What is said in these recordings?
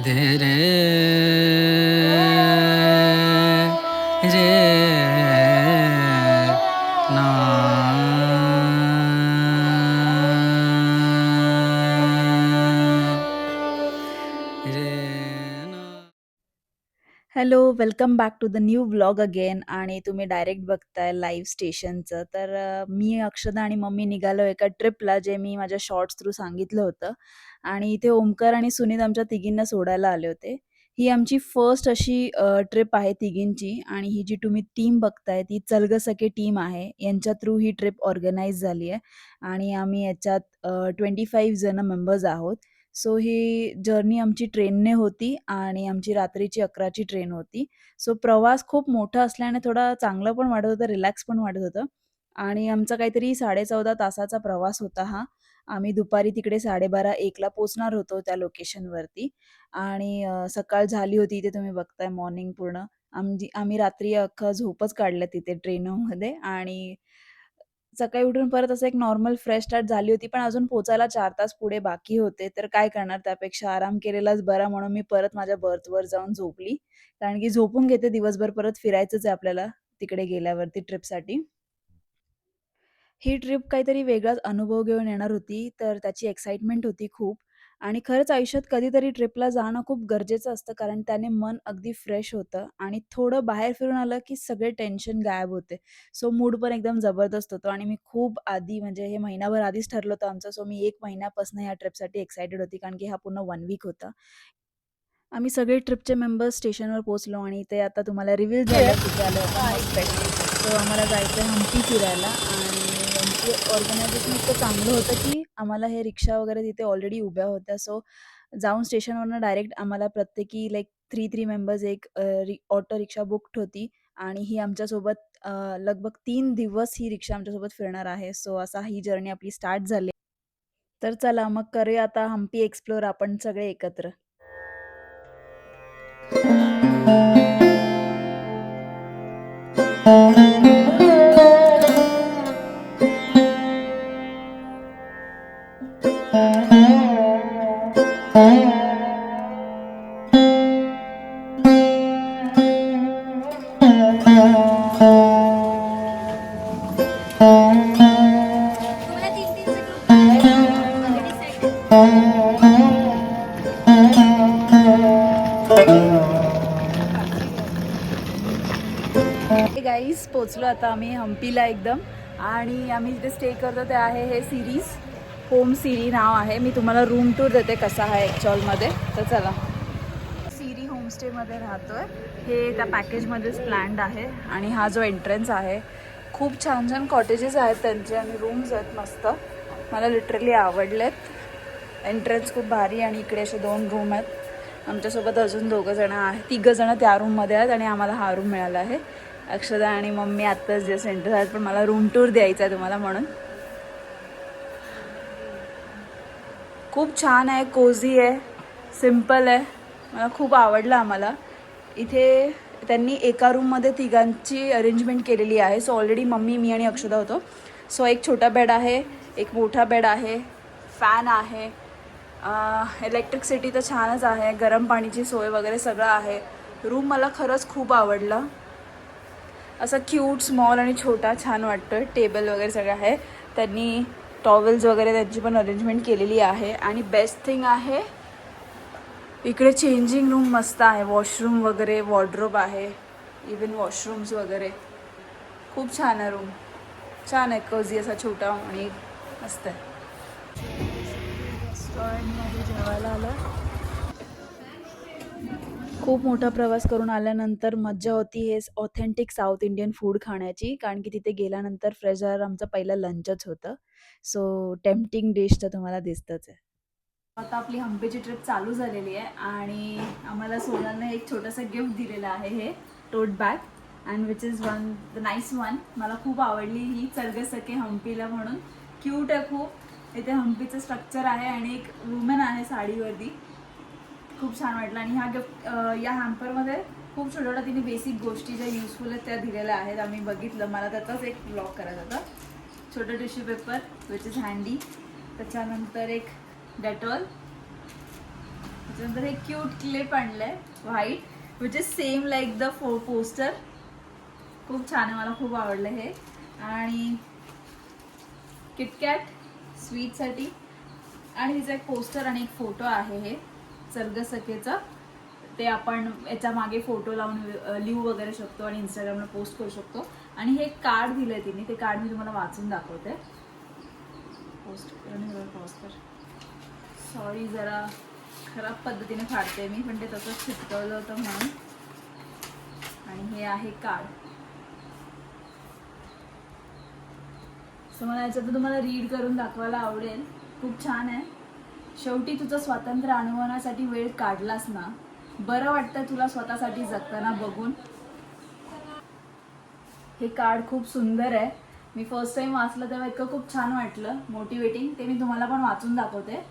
दे रे रे ना रे ना. Hello, welcome back to the new vlog again आणि तुम्ही डायरेक्ट बघताय लाईव्ह स्टेशनचं. तर मी, अक्षदा आणि मम्मी निघालो एका ट्रिपला, जे मी माझ्या शॉर्ट्स थ्रू सांगितलं होतं आणि इथे ओमकार आणि सुनीत आमच्या तिघींना सोडायला आले होते. ही आमची फर्स्ट अशी ट्रिप आहे तिघींची आणि ही जी तुम्ही टीम बघताय ती चल गं सखे टीम आहे. यांच्या थ्रू ही ट्रिप ऑर्गनाइज झाली आहे आणि आम्ही याच्यात 25 जण मेंबर्स आहोत. सो ही जर्नी आमची ट्रेनने होती आणि आमची रात्रीची 11ची ट्रेन होती. सो प्रवास खूप मोठा असल्याने थोडा चांगलं पण वाटत होतं, रिलॅक्स पण वाटत होतं आणि आमचा काहीतरी 14.5 तासाचा प्रवास होता हा. आम्ही दुपारी तिकडे 12:30-1ला पोहोचणार होतो त्या लोकेशनवरती आणि सकाळ झाली होती. इथे तुम्ही बघताय मॉर्निंग पूर्ण. आम्ही रात्री अख्खं झोपच काढल्या तिथे ट्रेनमध्ये आणि सकाळी उठून परत असं एक नॉर्मल फ्रेश स्टार्ट झाली होती, पण अजून पोहोचायला 4 तास पुढे बाकी होते. तर काय करणार, त्यापेक्षा आराम केलेलाच बरा म्हणून मी परत माझ्या बर्थवर जाऊन झोपली. कारण की झोपून घेते दिवसभर, परत फिरायचंच आहे आपल्याला तिकडे गेल्यावरती ट्रिपसाठी. ही ट्रिप काहीतरी वेगळाच अनुभव घेऊन येणार होती, तर त्याची एक्साइटमेंट होती खूप आणि खरंच आयुष्यात कधीतरी ट्रिपला जाणं खूप गरजेचं असतं, कारण त्याने मन अगदी फ्रेश होतं आणि थोडं बाहेर फिरून आलं, की सगळे टेन्शन गायब होते. सो मूड पण एकदम जबरदस्त होतो आणि मी खूप आधी, म्हणजे हे महिनाभर आधीच ठरलं होतं आमचं. सो मी 1 महिन्यापासून ह्या ट्रिपसाठी एक्साइटेड होती, कारण की हा पूर्ण 1 वीक होता. आम्ही सगळे ट्रिपचे मेंबर्स स्टेशनवर पोहोचलो आणि ते आता तुम्हाला रिव्हील झालं कुठे आलोय आपण मस्त. सो आम्हाला जायचं आहे हम्पी फिरायला आणि यांची ऑर्गनायझेशन इतकं चांगलं होतं, की आम्हाला हे रिक्षा वगैरे तिथे ऑलरेडी उभ्या होत्या. सो जाऊन स्टेशनवरनं डायरेक्ट आम्हाला प्रत्येकी लाइक 3 मेंबर्स एक ऑटो रिक्षा बुक्ड होती आणि ही आमच्यासोबत लगभग 3 दिवस ही रिक्षा आमच्यासोबत फिरणार आहे. सो असा ही जर्नी आपली स्टार्ट झाली. तर चला मग करूया आता हम्पी एक्सप्लोर आपण सगळे एकत्र. हे गाईज, पोचलो आता आम्ही हम्पीला एकदम आणि आम्ही जिथे स्टे करतो ते आहे हे सिरीज होम सिरी नाव आहे. मी तुम्हाला रूम टूर देते कसा आहे ॲक्च्युअलमध्ये. तर चला, सिरी होमस्टेमध्ये राहतोय. हे त्या पॅकेजमध्येच प्लॅन्ड आहे आणि हा जो एंट्रन्स आहे, खूप छान छान कॉटेजेस आहेत त्यांचे आणि रूम्स आहेत मस्त. मला लिटरली आवडलेत. एंट्रन्स खूप भारी आणि इकडे असे 2 रूम आहेत. आमच्यासोबत अजून 2 जण आहेत, 3 जण त्या रूममध्ये आहेत आणि आम्हाला हा रूम मिळाला आहे. अक्षदा आणि मम्मी आत्ताच जे सेंटर आहेत, पण मला रूम टूर द्यायचा आहे तुम्हाला म्हणून. खूप छान आहे, कोझी आहे, सिम्पल आहे. मला खूप आवडलं आम्हाला. इथे त्यांनी एका रूममध्ये तिघांची अरेंजमेंट केलेली आहे. सो ऑलरेडी मम्मी, मी आणि अक्षदा होतो. सो एक छोटा बेड आहे, एक मोठा बेड आहे, फॅन आहे, इलेक्ट्रिसिटी तर छानच आहे, गरम पाणीची सोय वगैरे सगळं आहे. रूम मला खरंच खूप आवडला. असा क्यूट, स्मॉल आणि छोटा छान वाटतोय. टेबल वगैरे सगळं आहे. त्यांनी टॉवेल्स वगैरे त्यांची पण अरेंजमेंट केलेली आहे आणि बेस्ट थिंग आहे इकडे चेंजिंग रूम मस्त आहे. वॉशरूम वगैरे, वॉर्डरोब आहे, इवन वॉशरूम्स वगैरे. खूप छान आहे रूम. छान आहे, कोझी असा छोटा आणि मस्त आहे. रेस्टॉरंटमध्ये जेवायला आलं. खूप मोठा प्रवास करून आल्यानंतर मज्जा होती हे ऑथेंटिक साऊथ इंडियन फूड खाण्याची, कारण की तिथे गेल्यानंतर फ्रेश झाल्यावर आमचं पहिलं लंचच होतं. सो टेम्प्टिंग डिश तर तुम्हाला दिसतंच आहे. आता आपली हम्पीची ट्रिप चालू झालेली आहे आणि आम्हाला सोनलने एक छोटंसं गिफ्ट दिलेलं आहे, हे tote bag, and which is one the nice one. मला खूप आवडली ही. चल गं सखे हम्पीला म्हणून. क्यूट आहे खूप. इथे हम्पीचं स्ट्रक्चर आहे आणि एक वुमन आहे साडीवरती. खूप छान वाटलं आणि ह्या गिफ्ट, या हॅम्परमध्ये खूप छोट्या छोट्या तिने बेसिक गोष्टी ज्या युजफुल आहेत त्या दिलेल्या आहेत. आम्ही बघितलं, मला त्याचाच एक ब्लॉग करायचा होता. छोटं टिश्यू पेपर विच इज हँडी, त्याच्यानंतर एक डेटॉल, त्याच्यानंतर हे क्यूट क्लिप आणलंय white which is same like the poster. खूप छान आहे, मला खूप आवडलं हे. आणि किटकॅट स्वीटसाठी. आणि हिचं एक पोस्टर आणि एक फोटो आहे हे चलगसकेचं. ते आपण याच्या मागे फोटो लावून लिहू वगैरे शकतो आणि इंस्टाग्रामला पोस्ट करू शकतो. आणि हे एक कार्ड दिलंय तिने, ते कार्ड मी तुम्हाला वाचून दाखवते. पोस्टर सॉरी, जरा खराब पद्धतीने फाडते मी, पण ते तसंच चिटकवलं होतं म्हणून. आणि हे आहे कार्ड. सो मला याच्यात तुम्हाला रीड करून दाखवायला आवडेल. खूप छान आहे. शेवटी तुझं स्वातंत्र्य अनुभवण्यासाठी वेळ काढलास ना, बरं वाटतं तुला स्वतःसाठी जगताना बघून. हे कार्ड खूप सुंदर आहे. मी फर्स्ट टाइम वाचलं तेव्हा इतकं खूप छान वाटलं, मोटिवेटिंग. ते मी तुम्हाला पण वाचून दाखवते.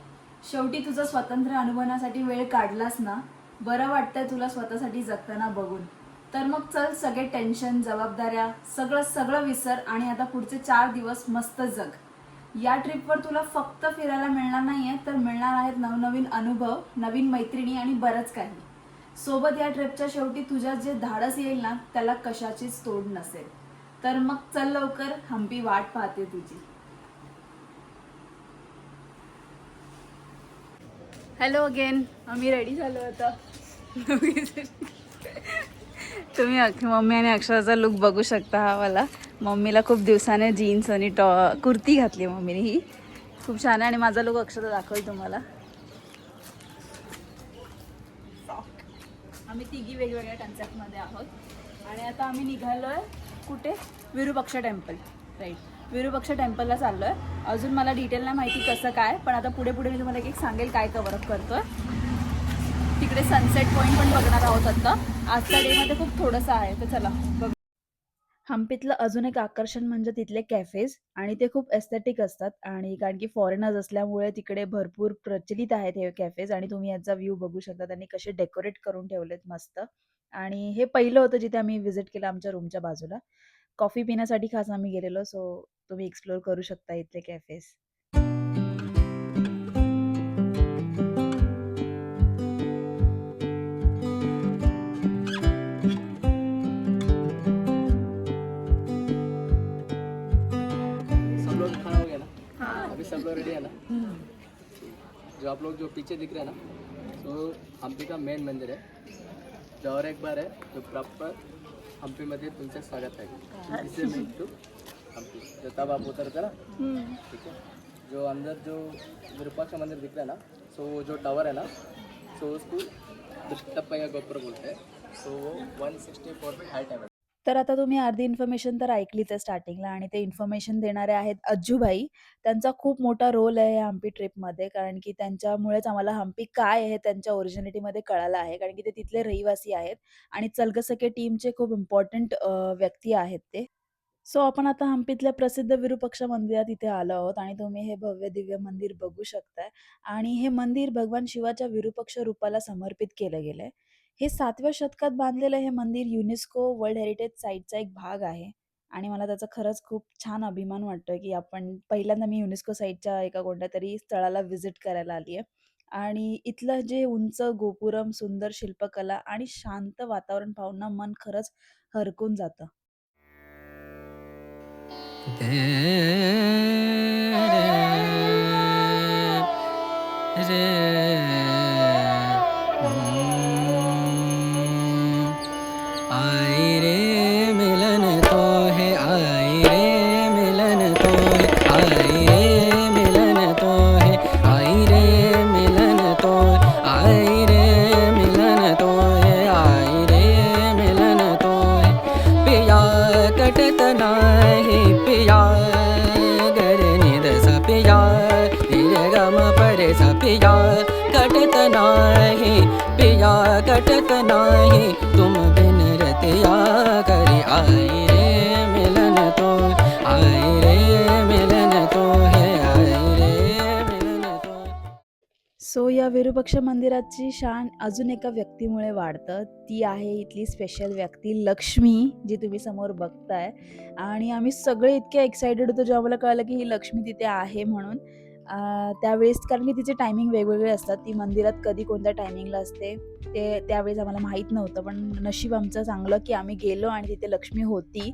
शेवटी तुझं स्वातंत्र्य अनुभवण्यासाठी वेळ काढलास ना, बरं वाटतं तुला स्वतःसाठी जगताना बघून. तर मग चल, सगळे टेन्शन, जबाबदाऱ्या सगळं सगळं विसर आणि आता पुढचे 4 दिवस मस्त जग. या ट्रिपवर तुला फक्त फिरायला मिळणार नाहीये, तर मिळणार आहेत नवनवीन अनुभव, नवीन मैत्रिणी आणि बरंच काही. सोबत या ट्रिपच्या शेवटी तुझ्यात जे धाडस येईल ना, त्याला कशाचीच तोड नसेल. तर मग चल लवकर, हम्पी वाट पाहते तुझी. हॅलो अगेन, आम्ही रेडी झालो आता. तुम्ही मम्मी आणि अक्षराचा लुक बघू शकता हा वाला. मम्मीला खूप दिवसाने जीन्स आणि कुर्ती घातली मम्मीने, ही खूप छान आहे. आणि माझा लुक अक्षरा दाखवेल तुम्हाला. आम्ही तिघी वेगवेगळ्या कन्सेप्टमध्ये आहोत. आणि आता आम्ही निघालोय कुठे, विरूपाक्ष टेम्पल. राईट, विरूपाक्ष टेम्पलला चाललोय. अजून मला डिटेल नाही माहिती कसं काय, पण आता पुढे पुढे मी तुम्हाला एक सांगेल काय कव्हरअप करतोय. तिकडे सनसेट पॉईंट पण बघणार आहोत आता. आजच्या डेमध्ये खूप थोडंसं आहे, तर चला बघ. हम्पीतलं अजून एक आकर्षण म्हणजे तिथले कॅफेज. आणि ते खूप एस्थेटिक असतात. आणि कारण की फॉरेनर्स असल्यामुळे तिकडे भरपूर प्रचलित आहेत हे कॅफेज. आणि तुम्ही याचा व्ह्यू बघू शकता, त्यांनी कसे डेकोरेट करून ठेवलेत मस्त. आणि हे पहिलं होतं जिथे आम्ही व्हिजिट केलं आमच्या रूमच्या बाजूला. कॉफी पिण्यासाठी खास आम्ही गेलेलो. सो तुम्ही एक्सप्लोर करू शकता इथले कॅफेज. सब लोग खाना हो गया ना? अभी सब लोग रेडी है ना? जो आप लोग जो पीछे दिख रहे हैं ना, तो हम्पी का मेन मंदिर है. जो और एक बार है जो प्रॉपर हम्पी मध्ये तुमचं स्वागत आहे. इससे मीट टू हम्पी. तो तब आप उतरते ना, ठीक है. जो अंदर जो विरूपाक्ष मंदिर दिख रहा है ना, सो जो टावर है ना, सो उसको दुष्टप्पया गोपुर बोलते हैं. सो वो 164 फीट हाइट है. तर आता तुम्ही अर्धी इन्फॉर्मेशन तर ऐकलीच आहे स्टार्टिंगला. आणि ते इन्फॉर्मेशन देणारे आहेत अज्जूभाई. त्यांचा खूप मोठा रोल आहे या हम्पी ट्रिपमध्ये, कारण की त्यांच्यामुळेच आम्हाला हम्पी काय आहे हे त्यांच्या ओरिजिनिटीमध्ये कळालं आहे. कारण की ते तिथले रहिवासी आहेत आणि चलगसके टीमचे खूप इम्पॉर्टंट व्यक्ती आहेत ते. सो आपण आता हम्पीतल्या प्रसिद्ध विरूपाक्ष मंदिरात इथे आलो आहोत. आणि तुम्ही हे भव्य दिव्य मंदिर बघू शकताय. आणि हे मंदिर भगवान शिवाच्या विरूपाक्ष रूपाला समर्पित केलं गेलंय. हे 7व्या शतकात बांधलेलं हे मंदिर युनेस्को वर्ल्ड हेरिटेज साईटचा एक भाग आहे. आणि मला त्याचा खरंच खूप छान अभिमान वाटतोय, की आपण पहिल्यांदा मी युनेस्को साईटच्या एका कोणत्यातरी स्थळाला व्हिजिट करायला आली आहे. आणि इथलं जे उंच गोपुरम, सुंदर शिल्पकला आणि शांत वातावरण पाहून ना मन खरंच हरकून जातं. आई रे मिलन तो है, आई रे मिलन तो है, आई रे मिलन तो है, आई रे मिलन तो है, आई रे मिलन तो है, आई रे मिलन तो है. पिया कटत नाही पिया, गरे निद सा पिया, रे गम परे सा पिया, कटत नाही पिया, कटत नाही तुम बिन रतिया करी. आई रे मिलन तो, आई रे मिलन तो है, आई रे मिलन तो. सो या विरूपाक्ष मंदिराची शान अजून एका व्यक्तीमुळे वाढतं. ती आहे इथली स्पेशल व्यक्ती लक्ष्मी, जी तुम्ही समोर बघताय. आणि आम्ही सगळे इतके एक्सायटेड होतो जेव्हा मला कळलं की ही लक्ष्मी तिथे आहे म्हणून. त्यावेळेस कारण की तिचे टायमिंग वेगवेगळे असतात. ती मंदिरात कधी कोणत्या टायमिंगला असते ते त्यावेळेस आम्हाला माहीत नव्हतं. पण नशीब आमचं चांगलं की आम्ही गेलो आणि तिथे लक्ष्मी होती.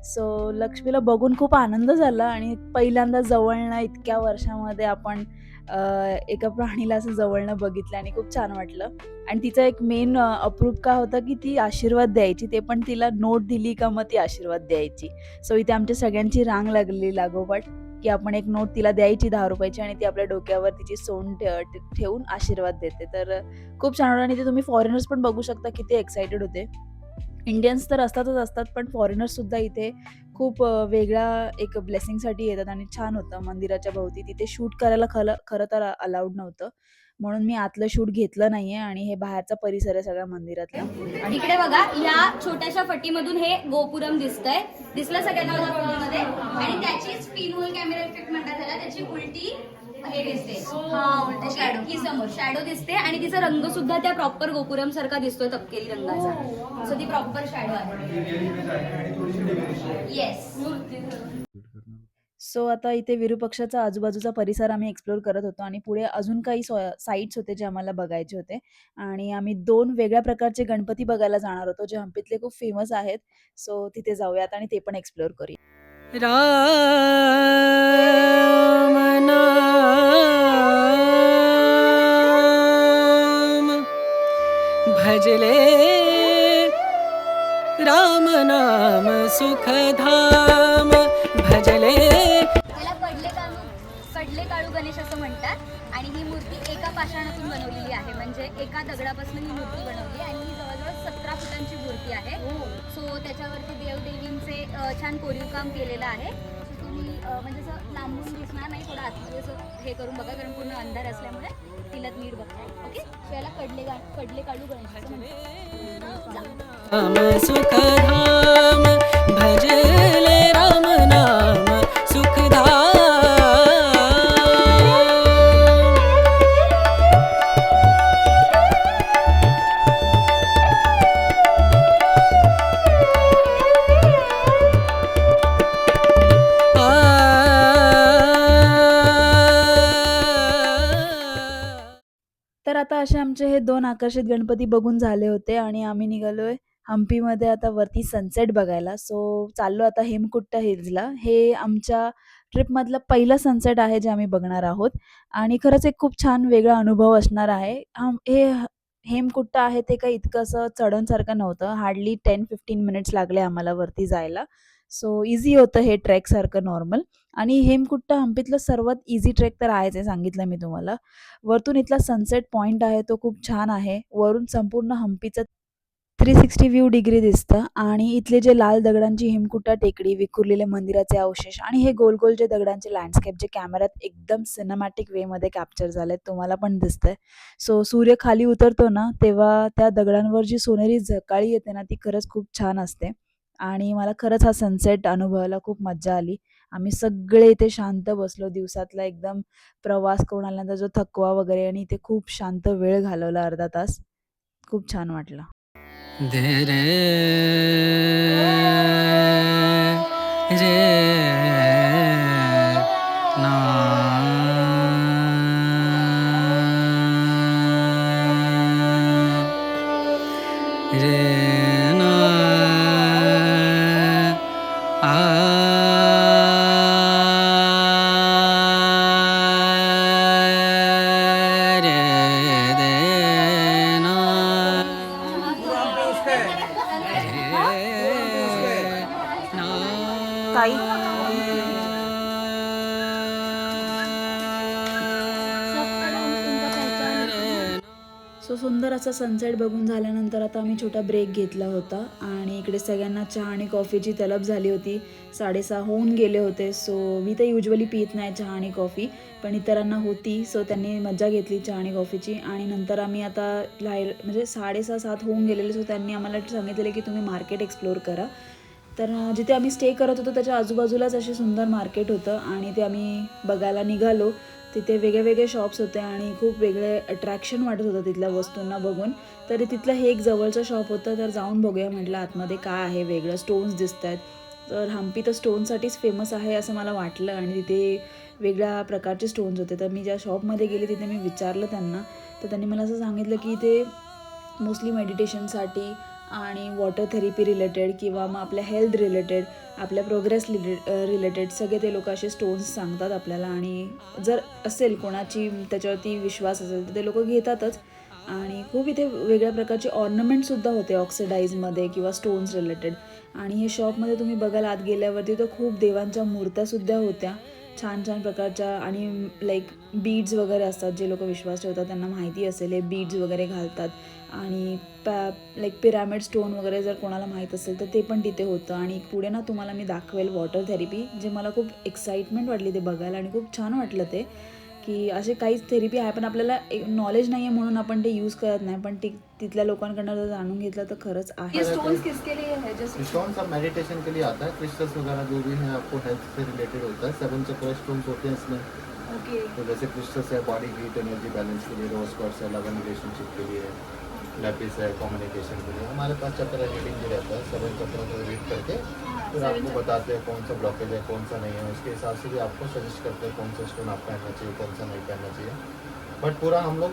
सो लक्ष्मीला बघून खूप आनंद झाला आणि पहिल्यांदा जवळनं इतक्या वर्षामध्ये आपण एका प्राणीला असं जवळनं बघितलं आणि खूप छान वाटलं. आणि तिचं एक मेन अप्रूप काय होतं की ती आशीर्वाद द्यायची. ते पण तिला नोट दिली का मग ती आशीर्वाद द्यायची. सो इथे आमच्या सगळ्यांची रांग लागलेली लागोपाठ, की आपण एक नोट तिला द्यायची ₹10 ची आणि ती आपल्या डोक्यावर तिची सोंड ठेवून आशीर्वाद देते. तर खूप छान वाटलं आणि ते तुम्ही फॉरेनर्स पण बघू शकता किती एक्साइटेड होते. इंडियन्स तर असतातच असतात, पण फॉरेनर्ससुद्धा इथे खूप वेगळ्या एक ब्लेसिंगसाठी येतात आणि छान होतं मंदिराच्या भोवती. तिथे शूट करायला खरं तर अलाउड नव्हतं. म्हणून मी आतलं शूट घेतलं नाहीये आणि हे बाहेरचा परिसर आहे सगळ्या मंदिरातला. आणि इकडे बघा या छोट्याशा फटीमधून हे गोपुरम दिसतंय. दिसलं सगळ्यांना माझ्या फोनमध्ये आणि त्याचीच पिन होल कॅमेरा इफेक्ट म्हणतात त्याला. त्याची उलटी हे दिसते, हा उलटे शॅडो ही समोर शॅडो दिसते आणि तिचा रंग सुद्धा त्या प्रॉपर गोपुरम सारखा दिसतोय तपकेरी रंगाचा. सो ती प्रॉपर शॅडो आहे. येस. सो आता इथे विरूपक्षाचा आजूबाजूचा परिसर आम्ही एक्सप्लोर करत होतो आणि पुढे अजून काही साईट्स होते जे आम्हाला बघायचे होते आणि आम्ही 2 वेगळ्या प्रकारचे गणपती बघायला जाणार होतो, जे हंपीतले खूप फेमस आहेत. सो तिथे जाऊयात आणि ते पण एक्सप्लोर करूया. राम नाम भजले राम नाम सुखधाम भजले. त्याला कडले काळू गणेश असं म्हणतात आणि ही मूर्ती एका पाषाणातून बनवलेली आहे. म्हणजे एका दगडापासून ही मूर्ती बनवली आणि ही जवळजवळ 17 फुटांची मूर्ती आहे. सो त्याच्यावरती देवदेवींचे छान कोरीव काम केलेलं आहे. सो तुम्ही म्हणजे असं लांबून दिसणार नाही, थोडं आतमध्ये असं हे करून बघा कारण पूर्ण अंधार असल्यामुळे तिला नीट बघताय. ओके, सो याला कडले काळू गणेश असं म्हणतात. राम सुखधाम भजले राम नाम सुखधाम. तर आता असे आमचे हे 2 आकर्षित गणपती बघून झाले होते आणि आम्ही निघालोय हम्पीमध्ये आता वरती सनसेट बघायला. सो चाललो आता हेमकुट्टा हिल्सला. हे आमच्या ट्रिपमधलं पहिलं सनसेट आहे जे आम्ही बघणार आहोत आणि खरंच एक खूप छान वेगळा अनुभव असणार आहे. हेमकुट्टा आहे ते काही इतकं असं चढणसारखं नव्हतं. हार्डली 10-15 मिनिट्स लागले आम्हाला वरती जायला. सो ईझी होतं हे ट्रेकसारखं नॉर्मल आणि हेमकुट्टा हम्पीतलं सर्वात ईझी ट्रेक तर आहेच हे सांगितलं मी तुम्हाला. वरतून इथला सनसेट पॉइंट आहे तो खूप छान आहे. वरून संपूर्ण हम्पीचं 360 व्ह्यू डिग्री दिसतं आणि इथले जे लाल दगडांची हिमकुटा टेकडी, विखुरलेले मंदिराचे अवशेष आणि हे गोल-गोल जे दगडांचे लँडस्केप जे कॅमेऱ्यात एकदम सिनेमॅटिक वेमध्ये कॅप्चर झालेत, तुम्हाला पण दिसतंय. सो सूर्य खाली उतरतो ना, तेव्हा त्या दगडांवर जी सोनेरी झकाळी येते ना, ती खरंच खूप छान असते आणि मला खरंच हा सनसेट अनुभवायला खूप मज्जा आली. आम्ही सगळे इथे शांत बसलो. दिवसातला एकदम प्रवास करून आल्यानंतर जो थकवा वगैरे आणि इथे खूप शांत वेळ घालवला अर्धा तास. खूप छान वाटलं. दे रे रे ना रे ना आ रे दे ना सो सुंदर असा सनसेट बघून झाल्यानंतर आता आम्ही छोटा ब्रेक घेतला होता आणि इकडे सगळ्यांना चहा आणि कॉफीची तलब झाली होती. 6:30 होऊन गेले होते. सो मी तर युजुअली पीत नाही चहा आणि कॉफी, पण इतरांना होती. सो त्यांनी मज्जा घेतली चहा आणि कॉफीची आणि नंतर आम्ही आता बाहेर म्हणजे 6:30-7 होऊन गेलेले. सो त्यांनी आम्हाला सांगितलेलं की तुम्ही मार्केट एक्सप्लोअर करा. तर जिथे आम्ही स्टे करत होतो त्याच्या आजूबाजूलाच असे सुंदर मार्केट होतं आणि ते आम्ही बघायला निघालो. तिथे वेगळे शॉप्स होते आणि खूप वेगळे अट्रॅक्शन वाटत होतं तिथल्या वस्तूंना बघून. तरी तिथलं हे एक जवळचं शॉप होतं, तर जाऊन बघूया म्हटलं आतमध्ये काय आहे वेगळं. स्टोन्स दिसत आहेत. तर हम्पी तर स्टोनसाठीच फेमस आहे असं मला वाटलं आणि तिथे वेगळ्या प्रकारचे स्टोन्स होते. तर मी ज्या शॉपमध्ये गेले तिथे मी विचारलं त्यांना, तर त्यांनी मला असं सांगितलं की इथे मोस्टली मेडिटेशनसाठी आणि वॉटर थेरपी रिलेटेड किंवा मग आपल्या हेल्थ रिलेटेड, आपल्या प्रोग्रेस रिलेटेड सगळे ते लोक असे स्टोन्स सांगतात आपल्याला. आणि जर असेल कोणाची त्याच्यावरती विश्वास असेल तर ते लोक घेतातच. आणि खूप इथे वेगळ्या प्रकारचे ऑर्नमेंटसुद्धा होते ऑक्सिडाईजमध्ये किंवा स्टोन्स रिलेटेड. आणि हे शॉपमध्ये तुम्ही बघाल आत गेल्यावरती तर खूप देवांच्या मूर्त्यासुद्धा होत्या छान छान प्रकारच्या. आणि लाईक बीड्स वगैरे असतात, जे लोक विश्वास ठेवतात त्यांना माहिती असेल हे बीड्स वगैरे घालतात. आणि लाईक पिरॅमिड स्टोन वगैरे जर कोणाला माहीत असेल तर ते पण तिथे होतं. आणि पुढे ना तुम्हाला मी दाखवेल वॉटर थेरपी, जे मला खूप एक्साइटमेंट वाटली ते बघायला आणि खूप छान वाटलं ते, की असे काहीच थेरपी आहे पण आपल्याला एक नॉलेज नाही आहे म्हणून आपण ते यूज करत नाही, पण तिथल्या लोकांकडनं जर जाणून घेतलं तर खरंच आहे. स्टोन्स किसके लिए है? जस्ट स्टोन सब मेडिटेशन के लिए आता है, क्रिस्टल्स वगैरह जो भी है आपको हेल्थ से रिलेटेड होता है। 7 चक्र स्टोन्स होते हैं इसमें। ओके. तो जैसे क्रिस्टल्स है बॉडी हीट एनर्जी बैलेंस के लिए, रोज क्वार्ट्स है लव एंड रिलेशनशिप के लिए, लैपिस है कम्युनिकेशन के लिए। हमारे पास चक्र रीडिंग भी रहता है, 7 चक्रों को रीड करके फिर आपको बताते हैं कौन सा ब्लॉकेज है कौन सा नहीं है, उसके हिसाब से भी आपको सजेस्ट करते हैं कौन सा स्टोन आप पहनना चाहिए कौन सा नहीं पहनना चाहिए। बट पूरा हम लोग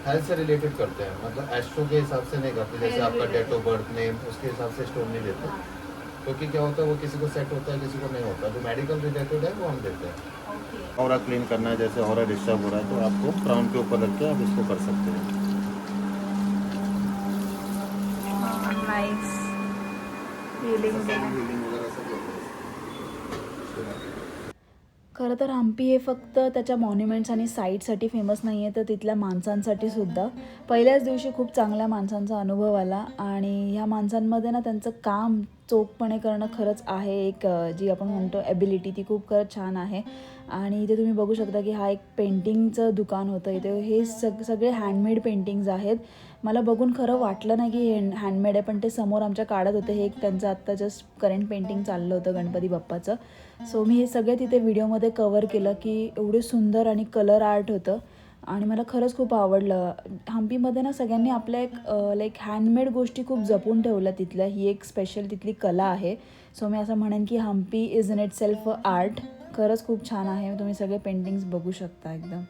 हेल्थ से रिलेटेड करते हैं, मतलब एस्ट्रो के हिसाब से नहीं करते, जैसे आपका डेट ऑफ बर्थ नेम उसके हिसाब से स्टोन नहीं देते, क्योंकि क्या होता है वो किसी को सेट होता है किसी को नहीं होता। जो मेडिकल रिलेटेड है वो हम देते हैं। ऑरा क्लीन करना है, जैसे ऑरा डिस्टर्ब हो रहा है तो आपको क्राउन के ऊपर रख के आप इसको कर सकते हैं। नाईस हिलिंग वगैरह सब होता है। खरं तर हम्पी हे फक्त त्याच्या मॉन्युमेंट्स आणि साईटसाठी फेमस नाही आहे, तर तिथल्या माणसांसाठी सुद्धा. पहिल्याच दिवशी खूप चांगल्या माणसांचा अनुभव आला. आणि ह्या माणसांमध्ये ना त्यांचं काम चोखपणे करणं खरंच आहे एक जी आपण म्हणतो ॲबिलिटी, ती खूप खरंच छान आहे. आणि इथे तुम्ही बघू शकता की हा एक पेंटिंगचं दुकान होतं. इथे हे सगळे हँडमेड पेंटिंग्ज आहेत. मला बघून खरं वाटलं नाही की हे हँडमेड आहे, पण ते समोर आमच्या काढत होते. हे एक त्यांचं आत्ता जस्ट करंट पेंटिंग चाललं होतं गणपती बाप्पाचं. सो मी हे सगळे तिथे व्हिडिओमध्ये कवर केलं की एवढे सुंदर आणि कलर आर्ट होतं आणि मला खरंच खूप आवडलं. हम्पीमध्ये ना सगळ्यांनी आपल्या एक लाईक हँडमेड गोष्टी खूप जपून ठेवल्या तिथल्या. ही एक स्पेशल तिथली कला आहे. सो मी असं म्हणेन की Hampi is in itself art. खरंच खूप छान आहे. तुम्ही सगळे पेंटिंग्स बघू शकता एकदम.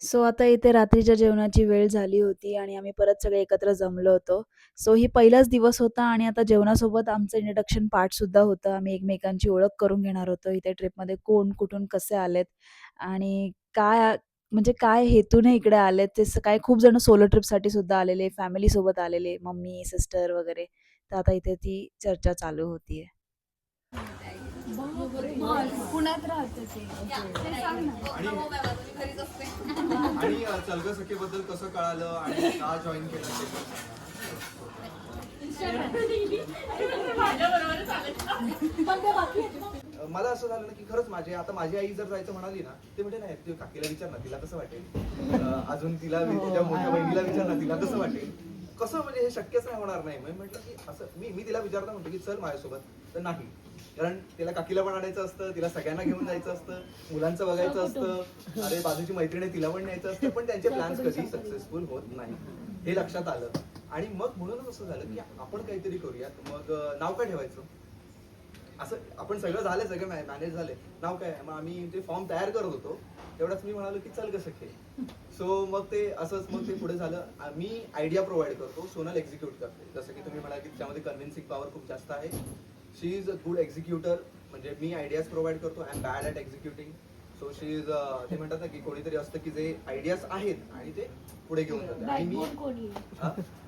सो आता इथे रात्रीच्या जेवणाची वेळ झाली होती आणि आम्ही परत सगळे एकत्र जमलो होतो. सो ही पहिलाच दिवस होता आणि आता जेवणासोबत आमचं इंट्रोडक्शन पार्टसुद्धा होतं. आम्ही एकमेकांची ओळख करून घेणार होतो. इथे ट्रिपमध्ये कोण कुठून कसे आलेत आणि म्हणजे काय हेतूने इकडे आलेत. ते काय खूप जण सोलो ट्रिपसाठी सुद्धा आलेले, फॅमिलीसोबत आलेले, मम्मी, सिस्टर वगैरे. तर आता इथे ती चर्चा चालू होतीये. पुण्यात राहते ते सांग ना. आणि चलग सखीबद्दल कसं कळालं आणि का जॉईन केलं ते मला असं झालं ना की खरंच माझी आई जर जायचं म्हणाली ना ते म्हणजे नाही तू काकीला विचार ना तिला कसं वाटेल, अजून तिला तिच्या मोठ्या बहिणीला विचार ना तिला कसं वाटेल, कसं म्हणजे हे शक्यच नाही होणार नाही. मी म्हटलं की असं मी तिला विचारता म्हणतो की चल माझ्यासोबत, तर नाही, कारण तिला काकीला पण आणायचं असतं, तिला सगळ्यांना घेऊन जायचं असतं, मुलांचं बघायचं असतं, अरे बाजूची मैत्रिणी तिला पण न्यायचं असतं, पण त्यांचे प्लॅन्स कधी सक्सेसफुल होत नाही हे लक्षात आलं. आणि मग म्हणूनच असं झालं की आपण काहीतरी करूयात. मग नाव काय ठेवायचं, असं आपण सगळं झालं, सगळे मॅनेज झाले, नाव काय. मग आम्ही ते फॉर्म तयार करत होतो तेवढंच मी म्हणालो की चल कसं खे. सो मग ते असंच मग ते पुढे झालं. मी आयडिया प्रोव्हाइड करतो, सोनल एक्झिक्यूट करते. जसं की तुम्ही म्हणाल की त्यामध्ये कन्व्हिन्सिंग पॉवर खूप जास्त आहे. She is a good executor. म्हणजे मी आयडियाज प्रोव्हाइड करतो, I am bad at executing. So she is ते म्हणतात ना की कोणीतरी असतं की जे आयडियाज आहेत आणि ते पुढे घेऊन जाते आणि मी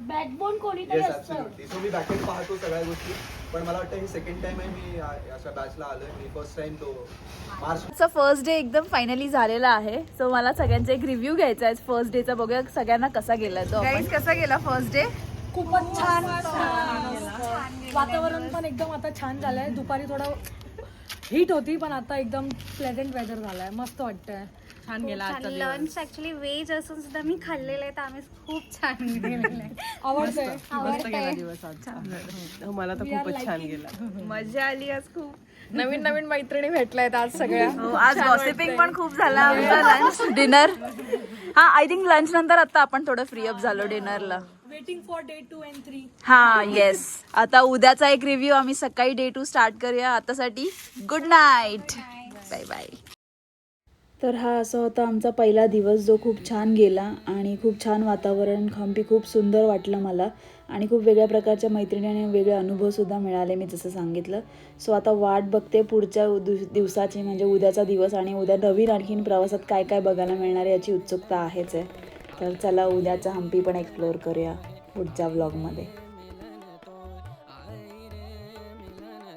बॅकबोन कोणीतरी येस असतं. ऍब्सोल्युटली. सो मी बॅकेंड पाहतो सगळ्या गोष्टी, पण मला वाटतं ही सेकंड टाइम आहे मी अशा बॅचला आलोय. मी फर्स्ट टाइम तो मार्च फर्स्ट डे एकदम फायनली झालेला आहे. सो मला सगळ्यांचा एक रिव्ह्यू घ्यायचा आहे फर्स्ट डेचा. बघूया सगळ्यांना कसा गेला तो. कसा गेला फर्स्ट डे? खूपच छान वातावरण पण एकदम आता छान झालंय. दुपारी थोडं हीट होती पण आता एकदम प्लेझेंट वेदर झालाय. मस्त वाटतंय. छान गेला आजचा दिवस. लंच ऍक्च्युली व्हेज असून सुद्धा मी खाल्लेलं आहे तर आम्ही खूप छान गेलेलं आहे. आवडतंय. आवडतंय. मला तर खूपच छान गेला. मजा आली आज खूप. नवीन नवीन मैत्रिणी भेटल्यात आज सगळ्या. आज गॉसिपिंग पण खूप झाला आमचा. लंच डिनर हा आय थिंक लंच नंतर आता आपण थोडं फ्री अप झालो डिनरला. Waiting for day 2 and 3. हा येस. आता उद्याचा एक रिव्ह्यू आम्ही सकाळी डे 2 स्टार्ट करूया. आतासाठी गुड नाईट. Bye bye. तर हा असा होता आमचा पहिला दिवस जो खूप छान गेला आणि खूप छान वातावरण. खांबी खूप सुंदर वाटलं मला आणि खूप वेगळ्या प्रकारच्या मैत्रिणी आणि वेगळे अनुभवसुद्धा मिळाले मी जसं सांगितलं. सो आता वाट बघते पुढच्या दिवसाची, म्हणजे उद्याचा दिवस आणि उद्या नवीन आणखीन प्रवासात काय काय बघायला मिळणार आहे याची उत्सुकता आहेच आहे. तर चला उद्याचा हम्पी पण एक्सप्लोअर करूया पुढच्या व्लॉगमध्ये.